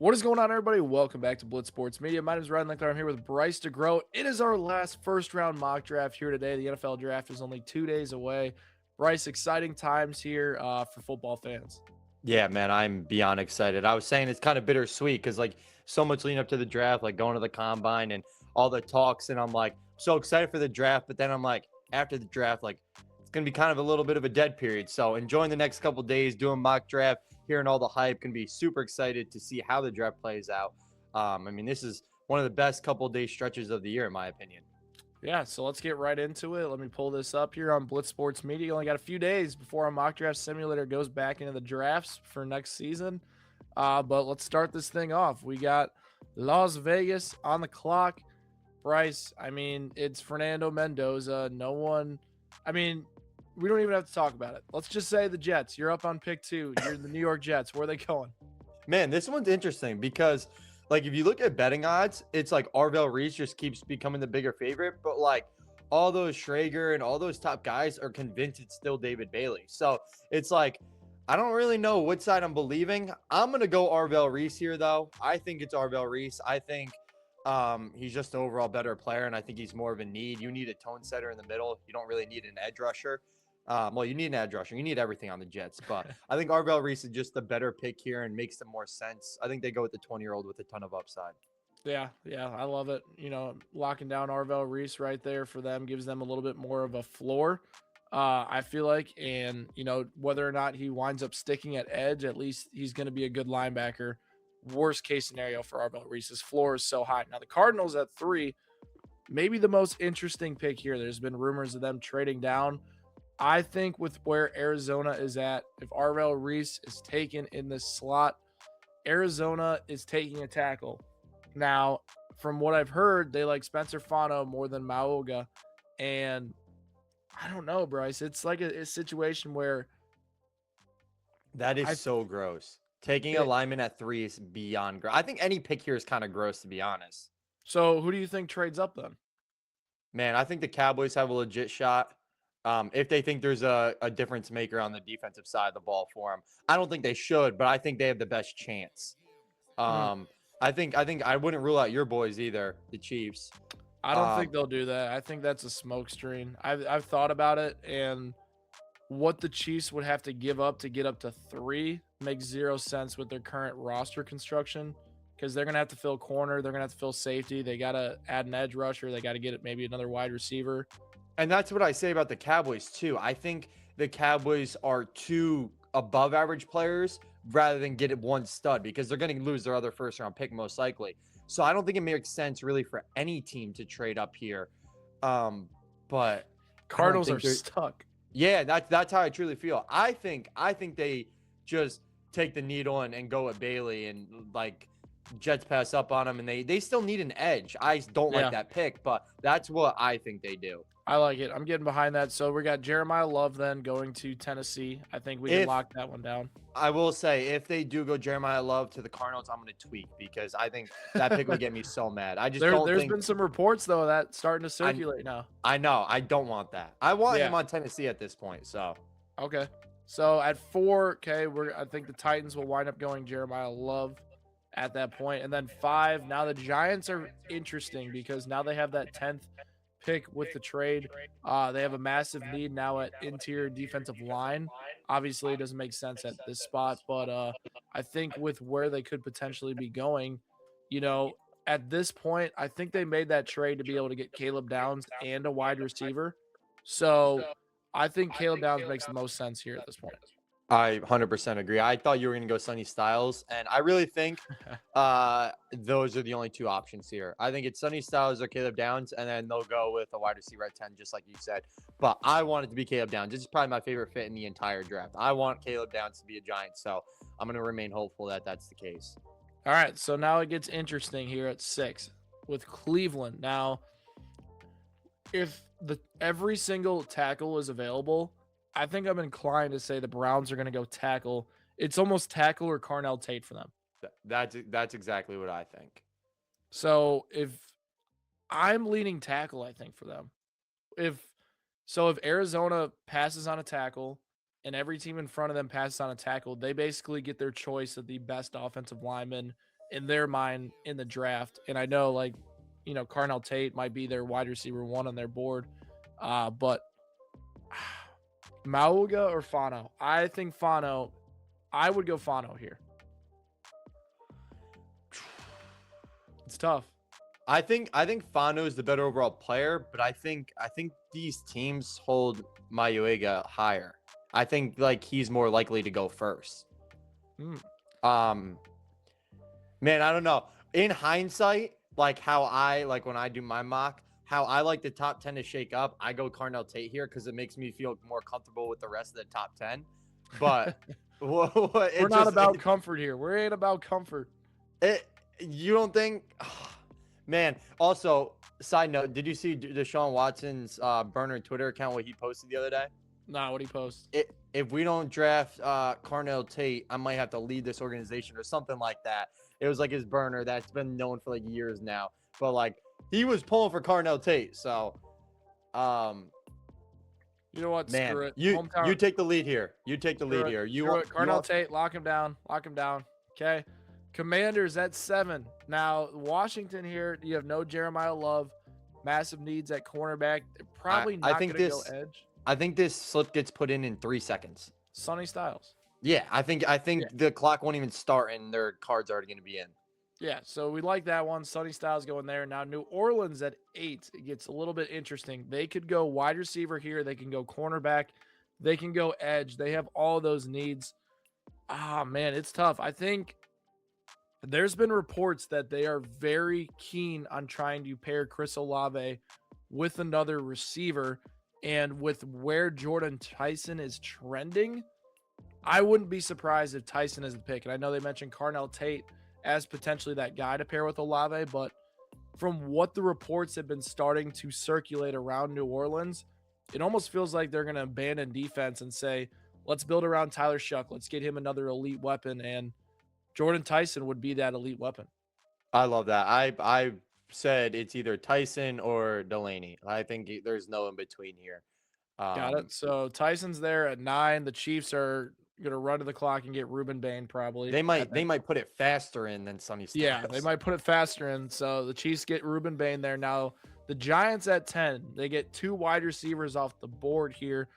What is going on, everybody? Welcome back to Blitz Sports Media. My name is Ryan Linkler. I'm here with Bryce DeGroat. It is our last first-round mock draft here today. The NFL draft is only 2 days away. Bryce, exciting times here for football fans. Yeah, man, I'm beyond excited. I was saying it's kind of bittersweet because so much leading up to the draft, like going to the combine and all the talks, and I'm like so excited for the draft, but then I'm like after the draft, like it's gonna be kind of a little bit of a dead period. So enjoying the next couple days, doing mock draft, hearing all the hype, can be super excited to see how the draft plays out. This is one of the best couple day stretches of the year, in my opinion. Yeah, so let's get right into it. Let me pull this up here on Blitz Sports Media. You only got a few days before our mock draft simulator goes back into the drafts for next season. But let's start this thing off. We got Las Vegas on the clock. Bryce, it's Fernando Mendoza. We don't even have to talk about it. Let's just say the Jets. You're up on pick 2. You're the New York Jets. Where are they going? Man, this one's interesting because, if you look at betting odds, it's like Arvell Reese just keeps becoming the bigger favorite, but all those Schrager and all those top guys are convinced it's still David Bailey. So it's like, I don't really know which side I'm believing. I'm going to go Arvell Reese here, though. I think it's Arvell Reese. I think he's just an overall better player, and I think he's more of a need. You need a tone setter in the middle. You don't really need an edge rusher. You need an edge rusher. You need everything on the Jets, but I think Arvell Reese is just the better pick here and makes some more sense. I think they go with the 20-year-old with a ton of upside. Yeah, I love it. Locking down Arvell Reese right there for them gives them a little bit more of a floor. I feel like, and whether or not he winds up sticking at edge, at least he's going to be a good linebacker. Worst case scenario for Arvell Reese's floor is so high. Now the Cardinals at 3, maybe the most interesting pick here. There's been rumors of them trading down. I think with where Arizona is at, if Arvell Reese is taken in this slot, Arizona is taking a tackle. Now, from what I've heard, they like Spencer Fano more than Mauga. And I don't know, Bryce. It's like a situation where that is so gross. Taking a lineman at 3 is beyond gross. I think any pick here is kind of gross, to be honest. So who do you think trades up then? Man, I think the Cowboys have a legit shot. If they think there's a difference maker on the defensive side of the ball for them. I don't think they should, but I think they have the best chance. I think I wouldn't rule out your boys either, the Chiefs. I don't think they'll do that. I think that's a smoke screen. I've thought about it, and what the Chiefs would have to give up to get up to 3 makes zero sense with their current roster construction, because they're going to have to fill corner. They're going to have to fill safety. They got to add an edge rusher. They got to get maybe another wide receiver. And that's what I say about the Cowboys, too. I think the Cowboys are 2 above average players rather than get it 1 stud, because they're going to lose their other first round pick most likely. So I don't think it makes sense really for any team to trade up here. But Cardinals are stuck. Yeah, that's how I truly feel. I think they just take the needle and go at Bailey, and Jets pass up on them, and they still need an edge. I don't like that pick, but that's what I think they do. I like it. I'm getting behind that. So we got Jeremiah Love then going to Tennessee. I think we can lock that one down. I will say, if they do go Jeremiah Love to the Cardinals, I'm going to tweak, because I think that pick would get me so mad. I just There's been some reports, though, that starting to circulate now. I know. I don't want that. I want him on Tennessee at this point. So okay. So at 4, I think the Titans will wind up going Jeremiah Love at that point. And then 5, now the Giants are interesting because now they have that 10th pick with the trade. They have a massive need now at interior defensive line. Obviously, it doesn't make sense at this spot, but I think with where they could potentially be going, at this point, I think they made that trade to be able to get Caleb Downs and a wide receiver. So I think Caleb Downs makes the most sense here at this point. I 100% agree. I thought you were going to go Sonny Styles, and I really think those are the only 2 options here. I think it's Sonny Styles or Caleb Downs, and then they'll go with a wide receiver at 10, just like you said. But I want it to be Caleb Downs. This is probably my favorite fit in the entire draft. I want Caleb Downs to be a Giant, so I'm going to remain hopeful that that's the case. All right, so now it gets interesting here at 6 with Cleveland. Now, if every single tackle is available, I think I'm inclined to say the Browns are going to go tackle. It's almost tackle or Carnell Tate for them. That's exactly what I think. So if I'm leaning tackle, I think for them. If Arizona passes on a tackle and every team in front of them passes on a tackle, they basically get their choice of the best offensive lineman in their mind in the draft. And I know, like, Carnell Tate might be their wide receiver 1 on their board. But Mauga or Fano? I think Fano. I would go Fano here. It's tough. I think Fano is the better overall player, but I think these teams hold Mayuega higher. I think like he's more likely to go first. Man, I don't know. In hindsight, like how I like when I do my mock, how I like the top 10 to shake up, I go Carnell Tate here because it makes me feel more comfortable with the rest of the top 10. But we're not about comfort here. We ain't about comfort. You don't think? Man, also, side note, did you see Deshaun Watson's burner Twitter account, what he posted the other day? Nah, what he post? If we don't draft Carnell Tate, I might have to lead this organization or something like that. It was like his burner that's been known for like years now. But like he was pulling for Carnell Tate. So you know what? Man, screw it. You take the lead here. You take the lead here. Carnell Tate, lock him down. Lock him down. Okay. Commanders at 7. Now, Washington here, you have no Jeremiah Love. Massive needs at cornerback. They're probably not going to go edge. I think this slip gets put in 3 seconds. Sonny Styles. Yeah, I think the clock won't even start and their card's already going to be in. Yeah, so we like that one. Sonny Styles going there. Now, New Orleans at 8. It gets a little bit interesting. They could go wide receiver here. They can go cornerback. They can go edge. They have all those needs. Man, it's tough. I think there's been reports that they are very keen on trying to pair Chris Olave with another receiver. And with where Jordan Tyson is trending, I wouldn't be surprised if Tyson is the pick. And I know they mentioned Carnell Tate as potentially that guy to pair with Olave, but from what the reports have been starting to circulate around New Orleans, it almost feels like they're going to abandon defense and say, let's build around Tyler Shuck. Let's get him another elite weapon. And Jordan Tyson would be that elite weapon. I love that. I said it's either Tyson or Delaney. I think there's no in between here. Got it. So Tyson's there at 9. The Chiefs are going to run to the clock and get Ruben Bain probably. They might put it faster in than Sonny Styles. Yeah, they might put it faster in. So the Chiefs get Ruben Bain there. Now the Giants at 10. They get 2 wide receivers off the board here.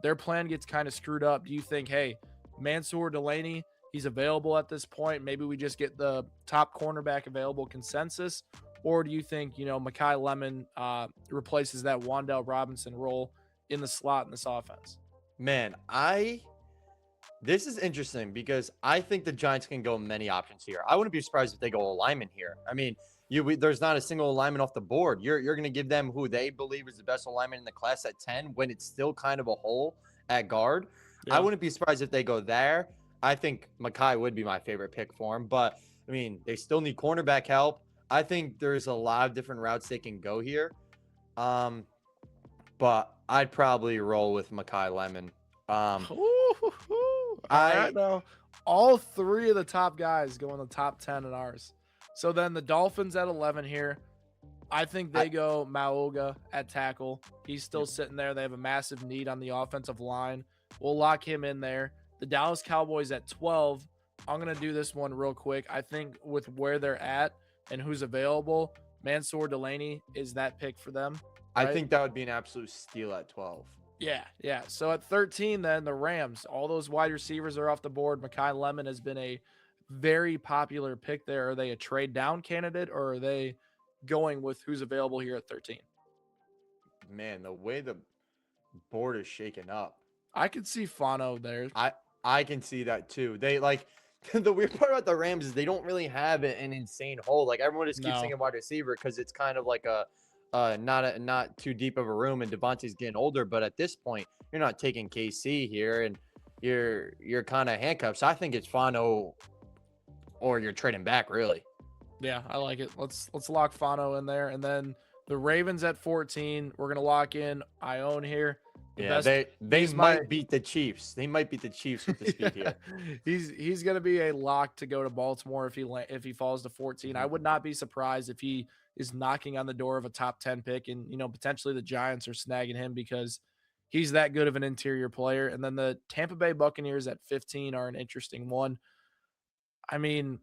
Their plan gets kind of screwed up. Do you think, hey, Mansour Delaney, he's available at this point, maybe we just get the top cornerback available consensus? Or do you think, Mekhi Lemon replaces that Wan'Dale Robinson role in the slot in this offense? Man, this is interesting because I think the Giants can go many options here. I wouldn't be surprised if they go alignment here. I mean, there's not a single alignment off the board. You're going to give them who they believe is the best alignment in the class at 10 when it's still kind of a hole at guard. Yeah. I wouldn't be surprised if they go there. I think Mekhi would be my favorite pick for him, but I mean, they still need cornerback help. I think there's a lot of different routes they can go here. But I'd probably roll with Mekhi Lemon. Now, all 3 of the top guys go in the top 10 in ours. So then the Dolphins at 11 here. I think they go Mauga at tackle. He's still sitting there. They have a massive need on the offensive line. We'll lock him in there. The Dallas Cowboys at 12. I'm going to do this one real quick. I think with where they're at and who's available, Mansour Delaney is that pick for them. Right? I think that would be an absolute steal at 12. Yeah. So at 13, then the Rams, all those wide receivers are off the board. Mekhi Lemon has been a very popular pick there. Are they a trade down candidate or are they going with who's available here at 13? Man, the way the board is shaken up, I could see Fano there. I can see that too. They like the weird part about the Rams is they don't really have an insane hole. Like everyone just keeps thinking wide receiver because it's kind of like not too deep of a room, and Devontae's getting older. But at this point, you're not taking KC here, and you're kind of handcuffed. So I think it's Fano, or you're trading back really. Yeah, I like it. Let's lock Fano in there, and then the Ravens at 14. We're gonna lock in Ione here. They might beat the Chiefs. They might beat the Chiefs with the speed here. He's going to be a lock to go to Baltimore if he falls to 14. I would not be surprised if he is knocking on the door of a top 10 pick, and potentially the Giants are snagging him because he's that good of an interior player. And then the Tampa Bay Buccaneers at 15 are an interesting one. I mean,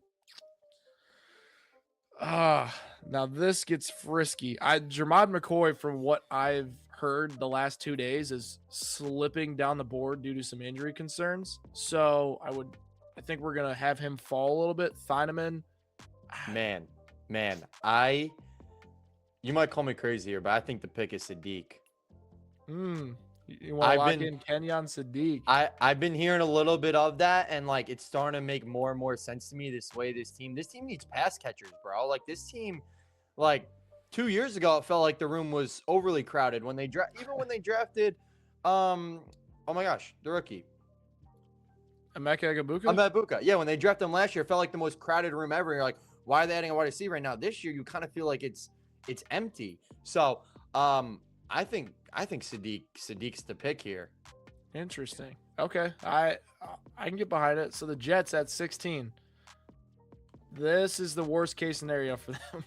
Now this gets frisky. Jermod McCoy, from what I've heard the last 2 days, is slipping down the board due to some injury concerns. So I think we're gonna have him fall a little bit. Thieneman, Man, you might call me crazy here, but I think the pick is Sadiq. you want to lock in Kenyon Sadiq? I've been hearing a little bit of that, and like it's starting to make more and more sense to me. This team needs pass catchers, bro. Like this team, like 2 years ago, it felt like the room was overly crowded when they even when they drafted, oh my gosh, the rookie. Emeka Egbuka? Buka. Yeah, when they drafted him last year, it felt like the most crowded room ever. You're like, why are they adding a wide receiver right now? This year, you kind of feel like it's empty. So, I think Sadiq's the pick here. Interesting. Okay, I can get behind it. So the Jets at 16. This is the worst case scenario for them.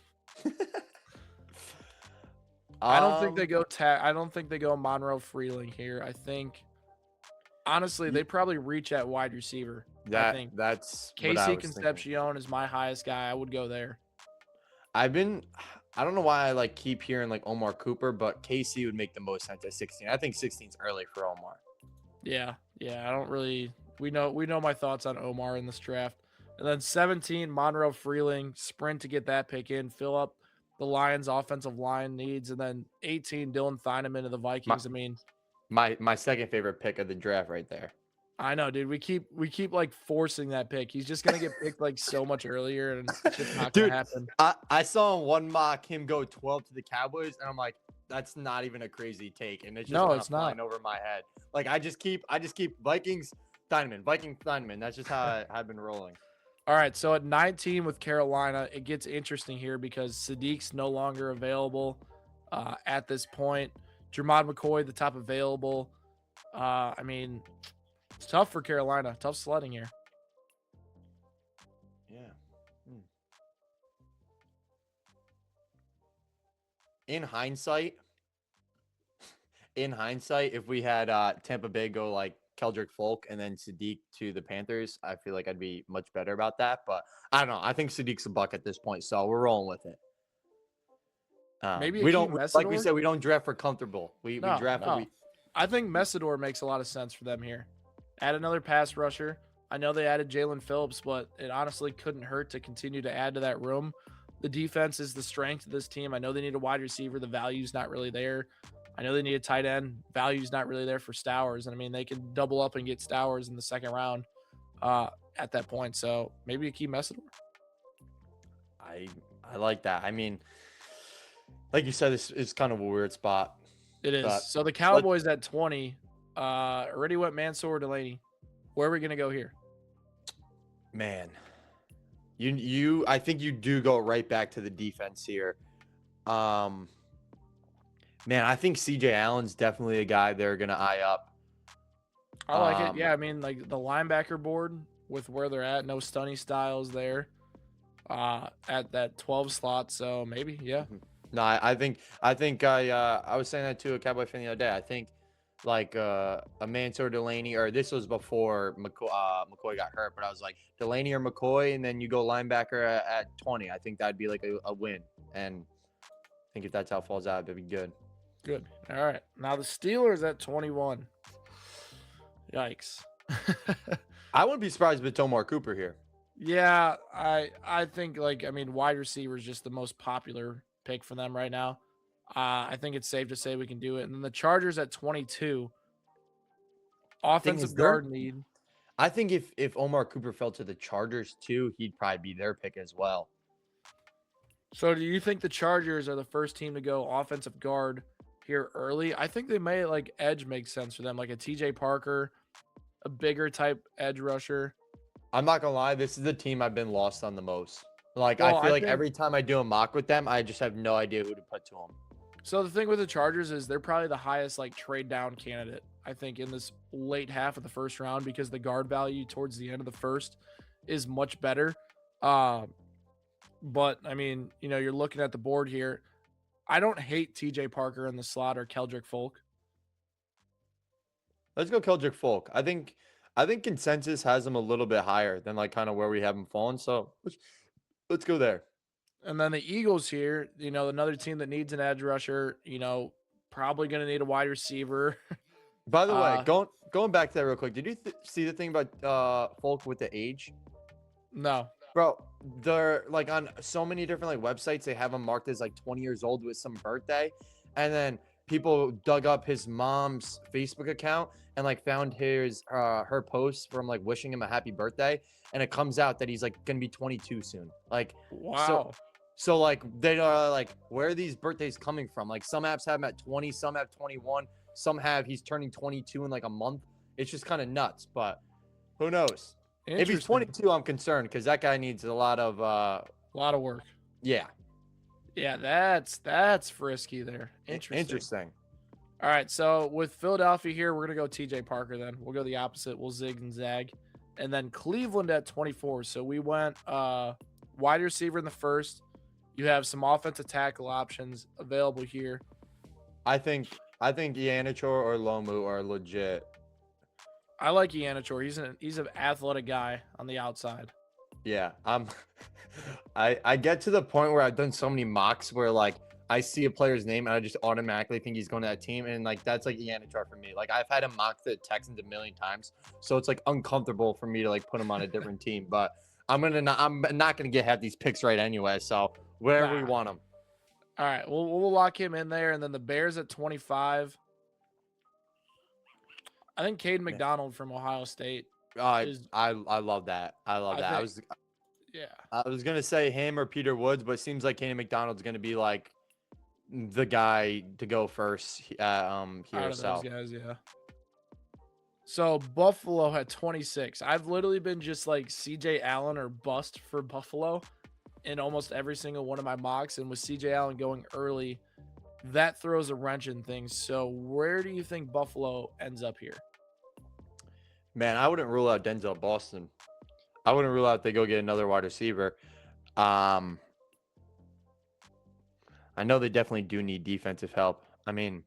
I don't think they go I don't think they go Monroe Freeling here. I think honestly they probably reach at wide receiver. That's Casey Concepcion is my highest guy. I would go there. I don't know why I like keep hearing like Omar Cooper, but Casey would make the most sense at 16. I think 16's early for Omar. Yeah. I don't really. We know my thoughts on Omar in this draft. And then 17, Monroe Freeling, sprint to get that pick in, fill up the Lions' offensive line needs, and then 18, Dylan Thieneman of the Vikings. My second favorite pick of the draft right there. I know, dude. We keep like forcing that pick. He's just gonna get picked like so much earlier, and it's just not gonna happen. I saw in one mock him go 12 to the Cowboys, and I'm like, that's not even a crazy take, and it's just flying over my head. Like I just keep Vikings Thieneman. That's just how I've been rolling. All right, so at 19 with Carolina, it gets interesting here because Sadiq's no longer available at this point. Jermod McCoy, the top available. I mean, it's tough for Carolina. Tough sledding here. Yeah. In hindsight, if we had Tampa Bay go like Keldrick Folk and then Sadiq to the Panthers, I feel like I'd be much better about that. But I don't know. I think Sadiq's a buck at this point, so we're rolling with it. Maybe we don't, like we said, we don't draft for comfortable. We draft for. I think Messidor makes a lot of sense for them here. Add another pass rusher. I know they added Jalen Phillips, but it honestly couldn't hurt to continue to add to that room. The defense is the strength of this team. I know they need a wide receiver. The value's not really there. I know they need a tight end. Value's not really there for Stowers. And I mean, they can double up and get Stowers in the second round at that point. So maybe a key Messidor. I like that. I mean, like you said, this is kind of a weird spot. It is. So the Cowboys at 20 already went Mansour Delaney. Where are we going to go here? Man, I think you do go right back to the defense here. Man, I think CJ Allen's definitely a guy they're going to eye up. I like it. Yeah, I mean, like the linebacker board with where they're at, no Stunny Styles there at that 12 slot. So maybe, yeah. No, I think I was saying that to a Cowboy fan the other day. I think like a Mansour Delaney, or this was before McCoy got hurt, but I was like Delaney or McCoy, and then you go linebacker at 20. I think that'd be like a win. And I think if that's how it falls out, it'd be good. Good. All right. Now the Steelers at 21. Yikes. I wouldn't be surprised with Omar Cooper here. Yeah, I think wide receiver is just the most popular pick for them right now. I think it's safe to say we can do it. And then the Chargers at 22. Offensive guard need. I think if Omar Cooper fell to the Chargers too, he'd probably be their pick as well. So do you think the Chargers are the first team to go offensive guard here early? I think they may edge makes sense for them, like a TJ Parker, a bigger type edge rusher. I'm not gonna lie, this is the team I've been lost on the most. I feel like every time I do a mock with them, I just have no idea who to put to them. So the thing with the Chargers is they're probably the highest trade down candidate, I think, in this late half of the first round, because the guard value towards the end of the first is much better. But I mean, you're looking at the board here. I don't hate TJ Parker in the slot or Keldrick Folk. Let's go Keldrick Folk. I think consensus has him a little bit higher than kind of where we have him falling. So let's go there. And then the Eagles here, another team that needs an edge rusher, probably going to need a wide receiver. By the way, uh, going back to that real quick, did you see the thing about Folk with the age? no. Bro, they're like on so many different like websites, they have him marked as like 20 years old with some birthday. And then people dug up his mom's Facebook account and like found her post from like wishing him a happy birthday. And it comes out that he's like gonna be 22 soon. Like so Wow. so like they are like, where are these birthdays coming from? Like some apps have him at 20, some have 21, some have he's turning 22 in like a month. It's just kind of nuts, but who knows? If he's Interesting. 22, I'm concerned because that guy needs a lot of A lot of work. yeah. Yeah, that's frisky there. Interesting. All right, so with Philadelphia here, we're gonna go TJ Parker. Then we'll go the opposite. We'll zig and zag, and then Cleveland at 24. So we went wide receiver in the first. You have some offensive tackle options available here. I think Ianichor or Lomu are legit. I like Ianichor. He's an athletic guy on the outside. Yeah, I get to the point where I've done so many mocks where like I see a player's name and I just automatically think he's going to that team, and like that's like Ianichor for me. Like I've had him mock the Texans a million times, so it's like uncomfortable for me to like put him on a different team. But I'm not gonna get half these picks right anyway. So wherever we want him. All right, we'll lock him in there, and then the Bears at 25. I think Cade McDonald from Ohio State. I love that. I love that. I was gonna say him or Peter Woods, but it seems like Kenny McDonald's gonna be like the guy to go first here. Those guys, yeah. So Buffalo had 26. I've literally been just like CJ Allen or bust for Buffalo in almost every single one of my mocks, and with CJ Allen going early, that throws a wrench in things. So where do you think Buffalo ends up here? Man, I wouldn't rule out Denzel Boston. I wouldn't rule out they go get another wide receiver. I know they definitely do need defensive help. I mean,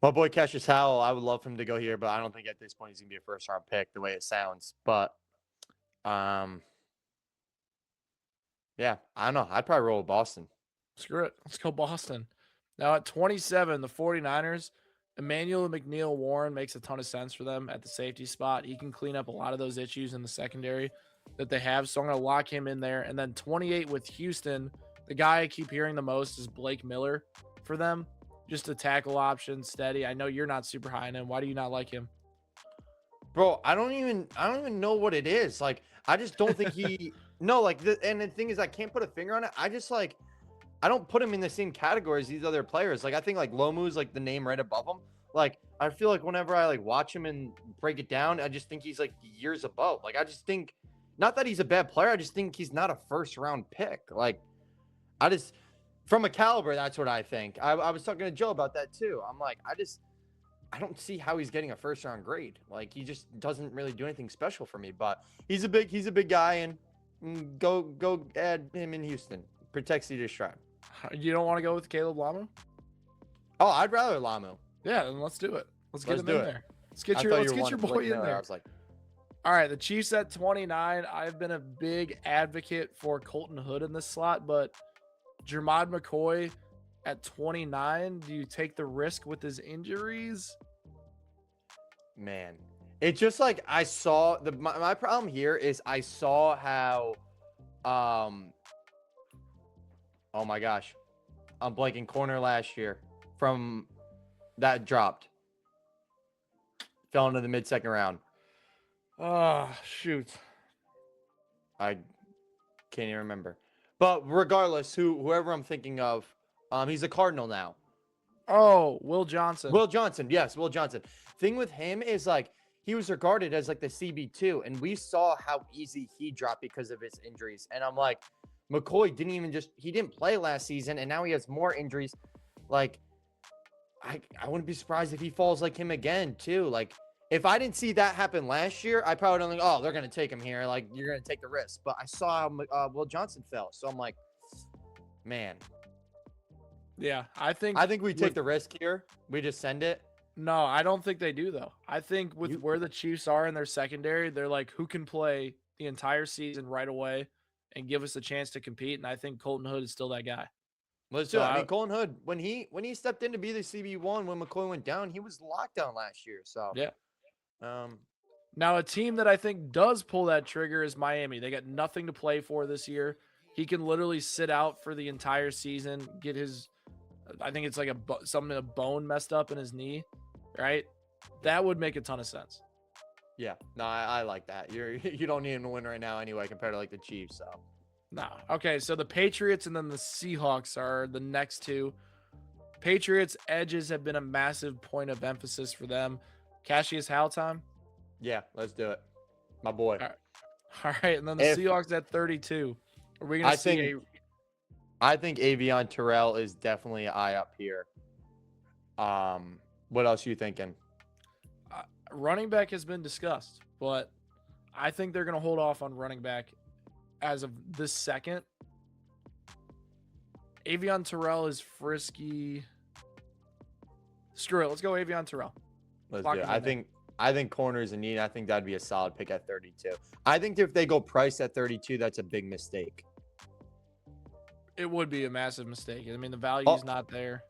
my boy Cassius Howell, I would love him to go here, but I don't think at this point he's gonna be a first round pick the way it sounds. But yeah, I don't know. I'd probably roll with Boston. Screw it. Let's go Boston. Now at 27, the 49ers, Emmanuel McNeil Warren makes a ton of sense for them at the safety spot. He can clean up a lot of those issues in the secondary that they have. So I'm going to lock him in there. And then 28 with Houston, the guy I keep hearing the most is Blake Miller for them. Just a tackle option, steady. I know you're not super high on him. Why do you not like him? Bro, I don't even know what it is. Like, I just don't think he no, like and the thing is I can't put a finger on it. I just like I don't put him in the same category as these other players. Like I think like Lomu's like the name right above him. Like I feel like whenever I like watch him and break it down, I just think he's like years above. Like I just think not that he's a bad player, I just think he's not a first round pick. Like I just from a caliber, that's what I think. I was talking to Joe about that too. I'm like, I don't see how he's getting a first round grade. Like he just doesn't really do anything special for me. But he's a big guy, and go add him in Houston. Protect CJ Stroud. You don't want to go with Caleb Lamu? Oh, I'd rather Lamu. Yeah, then let's do it. Let's get him in there. Let's get your boy in there. I was like, all right, the Chiefs at 29. I've been a big advocate for Colton Hood in this slot, but Jermod McCoy at 29, do you take the risk with his injuries? Man, it's just like I saw my problem here is I saw how oh my gosh, I'm blanking corner last year from that dropped, fell into the mid-second round. Oh, shoot. I can't even remember. But regardless, whoever I'm thinking of, he's a Cardinal now. Oh, Will Johnson. Will Johnson. Yes, Will Johnson. Thing with him is like he was regarded as like the CB2, and we saw how easy he dropped because of his injuries. And I'm like, McCoy he didn't play last season, and now he has more injuries. Like, I wouldn't be surprised if he falls like him again, too. Like, if I didn't see that happen last year, I probably don't think, oh, they're going to take him here. Like, you're going to take the risk. But I saw how Will Johnson fell. So I'm like, man. Yeah, I think we take the risk here. We just send it. No, I don't think they do, though. I think where the Chiefs are in their secondary, they're like, who can play the entire season right away and give us a chance to compete. And I think Colton Hood is still that guy. Let's do So it. I mean, Colton Hood, when he stepped in to be the CB1 when McCoy went down, he was locked down last year. So yeah. um, Now, a team that I think does pull that trigger is Miami. They got nothing to play for this year. He can literally sit out for the entire season, get his, I think it's like a bone messed up in his knee, right? That would make a ton of sense. yeah, no, I like that. You don't need him to win right now anyway compared to like the Chiefs. So No. Okay, so the Patriots and then the Seahawks are the next two. Patriots edges have been a massive point of emphasis for them. Cassius Hal time. yeah, let's do it, my boy. All right, and then the Seahawks at 32. Are we going to see I think Avion Terrell is definitely an eye up here. What else are you thinking? Running back has been discussed, but I think they're going to hold off on running back as of this second. Avion Terrell is frisky. Screw it. Let's go Avion Terrell. Let's do it. I think corners in need. I think that'd be a solid pick at 32. I think if they go price at 32, that's a big mistake. It would be a massive mistake. I mean, the value's not there.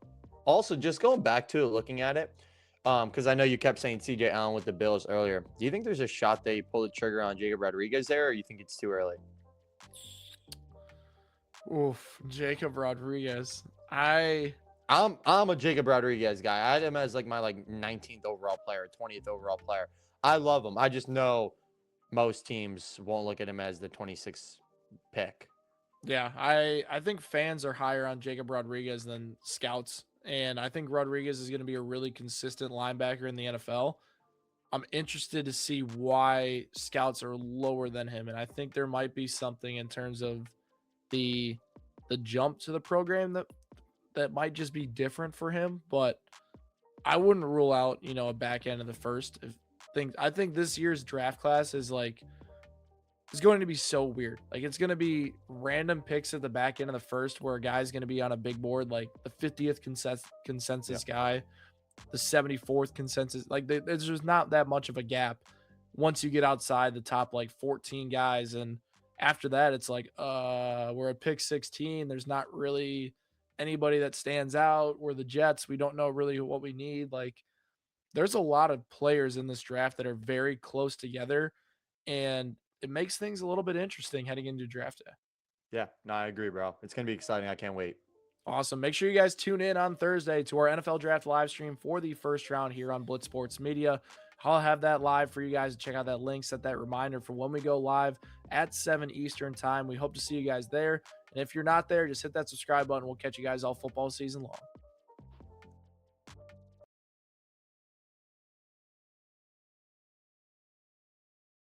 Also, just going back to it, looking at it, because I know you kept saying CJ Allen with the Bills earlier. Do you think there's a shot they pull the trigger on Jacob Rodriguez there, or you think it's too early? Oof, Jacob Rodriguez. I'm a Jacob Rodriguez guy. I had him as like my 19th overall player, 20th overall player. I love him. I just know most teams won't look at him as the 26th pick. Yeah, I think fans are higher on Jacob Rodriguez than scouts. And I think Rodriguez is going to be a really consistent linebacker in the NFL. I'm interested to see why scouts are lower than him. And I think there might be something in terms of the jump to the program that might just be different for him. But I wouldn't rule out, a back end of the first. I think this year's draft class is it's going to be so weird. It's going to be random picks at the back end of the first where a guy's going to be on a big board, like the 50th consensus guy, the 74th consensus. There's just not that much of a gap once you get outside the top 14 guys. And after that, it's we're at pick 16. There's not really anybody that stands out. We're the Jets. We don't know really what we need. There's a lot of players in this draft that are very close together, and it makes things a little bit interesting heading into draft day. Yeah, no, I agree, bro. It's going to be exciting. I can't wait. Awesome. Make sure you guys tune in on Thursday to our NFL draft live stream for the first round here on Blitz Sports Media. I'll have that live for you guys to check out that link, set that reminder for when we go live at 7 Eastern time. We hope to see you guys there. And if you're not there, just hit that subscribe button. We'll catch you guys all football season long.